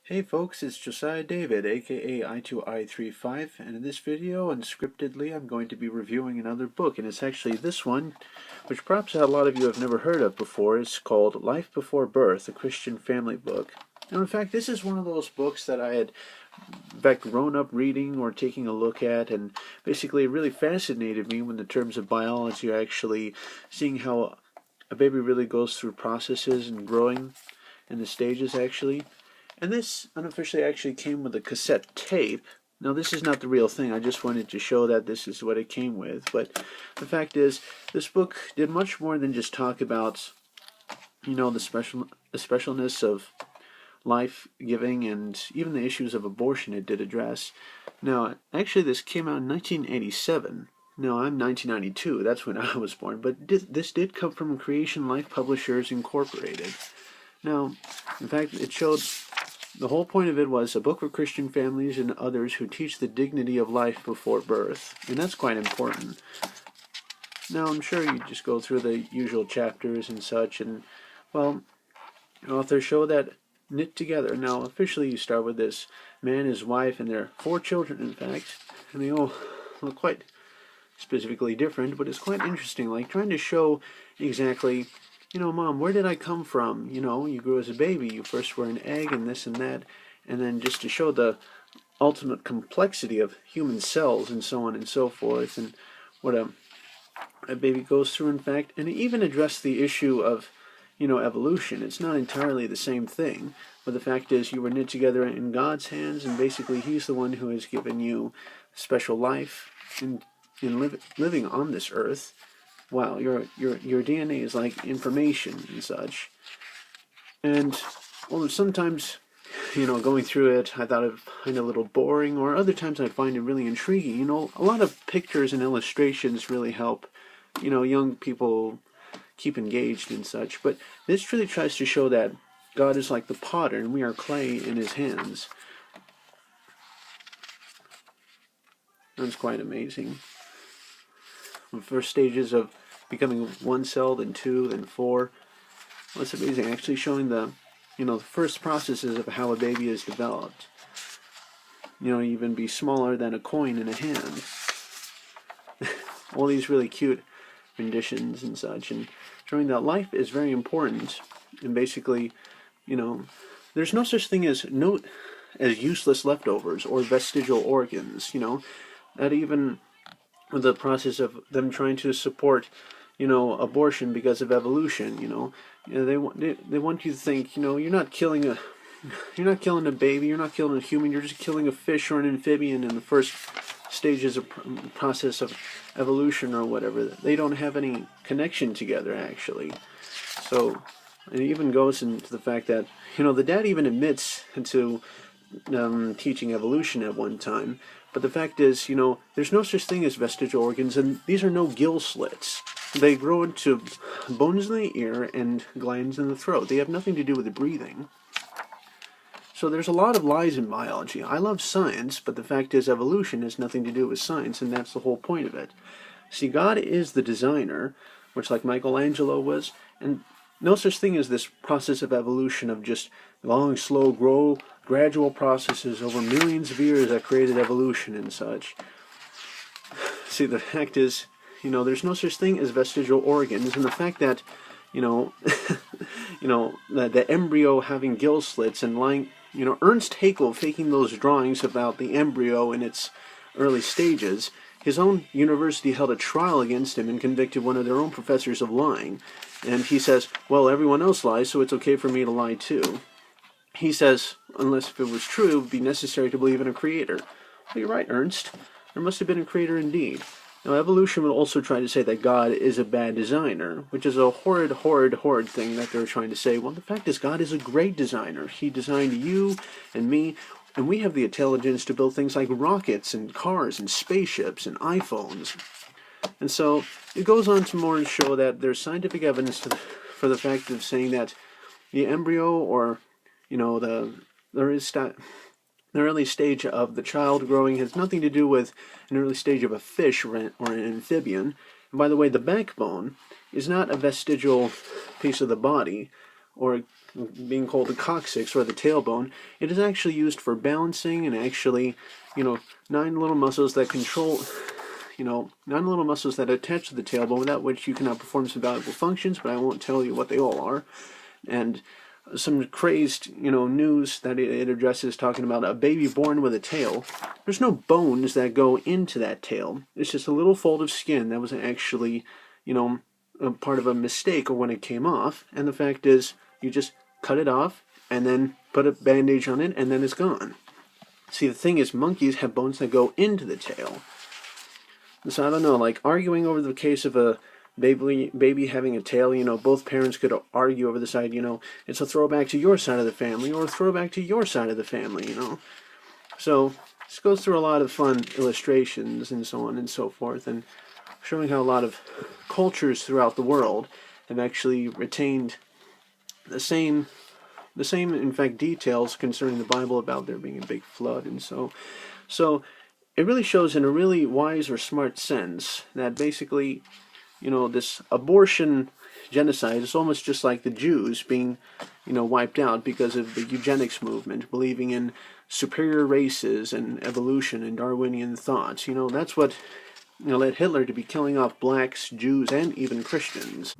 Hey folks, it's Josiah David, aka I2I35, and in this video, unscriptedly, I'm going to be reviewing another book, and it's actually this one, which perhaps a lot of you have never heard of before. It's called Life Before Birth, a Christian family book. And in fact, this is one of those books that I had, in fact, grown up reading or taking a look at, and basically it really fascinated me when the terms of biology are actually seeing how a baby really goes through processes and growing in the stages actually. And this unofficially actually came with a cassette tape. Now this is not the real thing, I just wanted to show that this is what it came with. But the fact is, this book did much more than just talk about, the specialness of life-giving and even the issues of abortion it did address. Now, actually this came out in 1987. No, I'm 1992, that's when I was born. But this did come from Creation Life Publishers Incorporated. Now, in fact, it showed the whole point of it was a book for Christian families and others who teach the dignity of life before birth, and that's quite important. Now, I'm sure you just go through the usual chapters and such, and, well, authors show that knit together. Now, officially you start with this man, his wife, and their 4 children, in fact, and they all look quite specifically different, but it's quite interesting, like trying to show exactly, Mom, where did I come from? You grew as a baby, you first were an egg and this and that, and then just to show the ultimate complexity of human cells and so on and so forth, and what a baby goes through, in fact, and even address the issue of, evolution. It's not entirely the same thing, but the fact is you were knit together in God's hands, and basically He's the one who has given you special life in living on this earth. Wow, your DNA is like information and such. And, well, sometimes, going through it, I thought I'd find it a little boring, or other times I find it really intriguing. A lot of pictures and illustrations really help, young people keep engaged and such. But this really tries to show that God is like the potter, and we are clay in His hands. That's quite amazing. The first stages of becoming 1 cell, then 2, then 4. Well, it's amazing, actually showing the first processes of how a baby is developed. Even be smaller than a coin in a hand. All these really cute renditions and such, and showing that life is very important. And basically, there's no such thing as useless leftovers or vestigial organs. That even with the process of them trying to support, abortion because of evolution. They want you to think, you're not killing a baby, you're not killing a human, you're just killing a fish or an amphibian in the first stages of process of evolution or whatever. They don't have any connection together, actually. So it even goes into the fact that, the dad even admits to teaching evolution at one time. But the fact is, there's no such thing as vestigial organs, and these are no gill slits. They grow into bones in the ear and glands in the throat. They have nothing to do with the breathing. So there's a lot of lies in biology. I love science, but the fact is evolution has nothing to do with science, and that's the whole point of it. See, God is the designer, which like Michelangelo was, and no such thing as this process of evolution of just long, slow, gradual processes over millions of years that created evolution and such. See, the fact is, there's no such thing as vestigial organs, and the fact that, the embryo having gill slits and lying, Ernst Haeckel faking those drawings about the embryo in its early stages, his own university held a trial against him and convicted one of their own professors of lying. And he says, well, everyone else lies, so it's okay for me to lie too. He says, unless if it was true, it would be necessary to believe in a creator. Well, you're right, Ernst. There must have been a creator indeed. Now, evolution would also try to say that God is a bad designer, which is a horrid thing that they're trying to say. Well, the fact is, God is a great designer. He designed you and me, and we have the intelligence to build things like rockets and cars and spaceships and iPhones. And so it goes on to more show that there's scientific evidence for the fact of saying that the embryo, or the early stage of the child growing has nothing to do with an early stage of a fish or an amphibian. And by the way, the backbone is not a vestigial piece of the body, or being called the coccyx or the tailbone, it is actually used for balancing and actually, nine little muscles that control, nine little muscles that attach to the tailbone, without which you cannot perform some valuable functions, but I won't tell you what they all are. And some crazed, news that it addresses, talking about a baby born with a tail. There's no bones that go into that tail. It's just a little fold of skin that was actually, a part of a mistake or when it came off. And the fact is, you just cut it off and then put a bandage on it and then it's gone. See, the thing is, monkeys have bones that go into the tail. So I don't know, like arguing over the case of a baby having a tail, both parents could argue over the side, it's a throwback to your side of the family or a throwback to your side of the family, So this goes through a lot of fun illustrations and so on and so forth, and showing how a lot of cultures throughout the world have actually retained the same, in fact, details concerning the Bible about there being a big flood. And so it really shows in a really wise or smart sense that basically, this abortion genocide is almost just like the Jews being, wiped out because of the eugenics movement, believing in superior races and evolution and Darwinian thoughts. That's what led Hitler to be killing off blacks, Jews, and even Christians.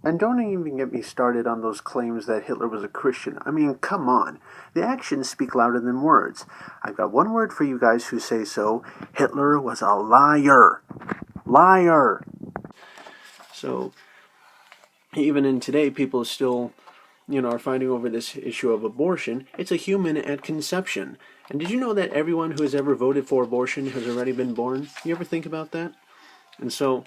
And don't even get me started on those claims that Hitler was a Christian. I mean, come on. The actions speak louder than words. I've got one word for you guys who say so. Hitler was a liar. Liar. So, even in today, people still, are fighting over this issue of abortion. It's a human at conception. And did you know that everyone who has ever voted for abortion has already been born? You ever think about that? And so,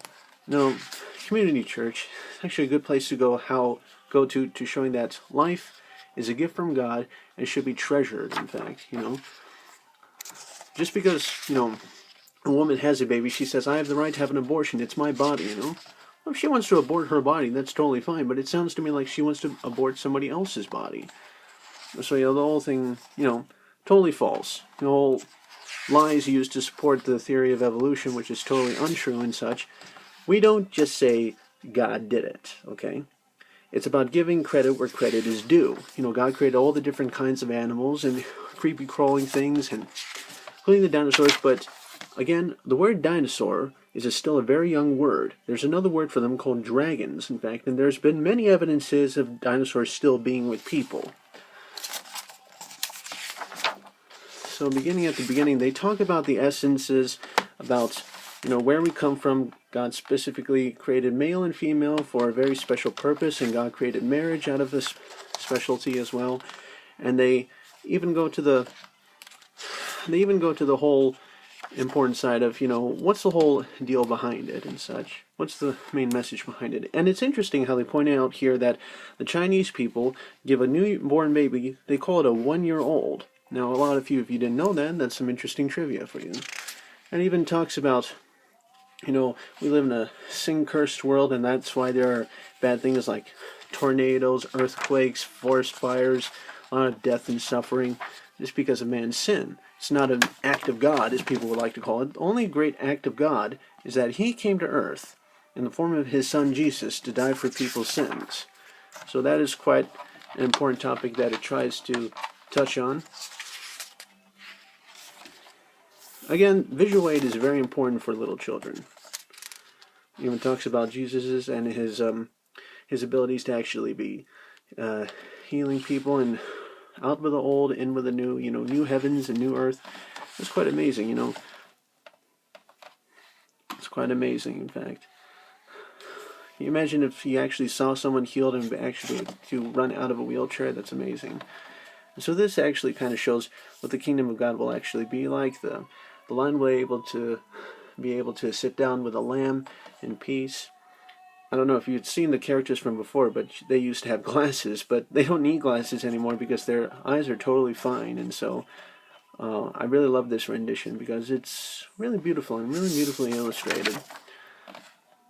community church is actually a good place to go to showing that life is a gift from God and should be treasured, in fact, Just because, a woman has a baby, she says, I have the right to have an abortion, it's my body, Well, if she wants to abort her body, that's totally fine, but it sounds to me like she wants to abort somebody else's body. So, the whole thing, totally false. The whole lies used to support the theory of evolution, which is totally untrue and such. We don't just say God did it, okay? It's about giving credit where credit is due. God created all the different kinds of animals and creepy crawling things, and including the dinosaurs, but again, the word dinosaur is still a very young word. There's another word for them called dragons, in fact, and there's been many evidences of dinosaurs still being with people. So beginning at the beginning, they talk about the essences, about, where we come from. God specifically created male and female for a very special purpose, and God created marriage out of this specialty as well. And they even go to the whole important side of, what's the whole deal behind it and such. What's the main message behind it? And it's interesting how they point out here that the Chinese people give a newborn baby, they call it a 1-year-old. Now, a lot of you, if you didn't know that, that's some interesting trivia for you. And it even talks about, we live in a sin-cursed world, and that's why there are bad things like tornadoes, earthquakes, forest fires, a lot of death and suffering, just because of man's sin. It's not an act of God, as people would like to call it. The only great act of God is that He came to earth in the form of His Son Jesus to die for people's sins. So that is quite an important topic that it tries to touch on. Again, visual aid is very important for little children. It even talks about Jesus's and his abilities to actually be healing people, and out with the old, in with the new, new heavens and new earth. It's quite amazing, It's quite amazing, in fact. Can you imagine if you actually saw someone healed and actually to run out of a wheelchair? That's amazing. And so this actually kind of shows what the kingdom of God will actually be like. The blind will be able to sit down with a lamb in peace. I don't know if you'd seen the characters from before, but they used to have glasses, but they don't need glasses anymore because their eyes are totally fine. And so I really love this rendition because it's really beautiful and really beautifully illustrated.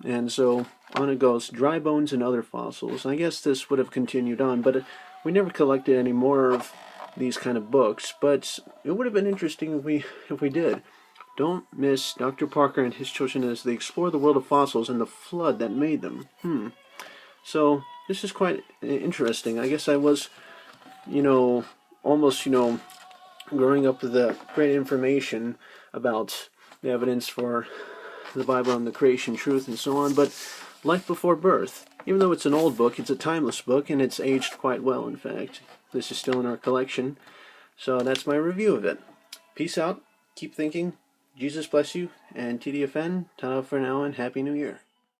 And so on it goes, dry bones and other fossils. I guess this would have continued on, but we never collected any more of these kind of books, but it would have been interesting if we did. Don't miss Dr. Parker and his children as they explore the world of fossils and the flood that made them. So, this is quite interesting. I guess I was, almost, growing up with the great information about the evidence for the Bible and the creation truth and so on, but Life Before Birth, even though it's an old book, it's a timeless book, and it's aged quite well, in fact. This is still in our collection, so that's my review of it. Peace out, keep thinking, Jesus bless you, and TDFN, ta for now, and Happy New Year.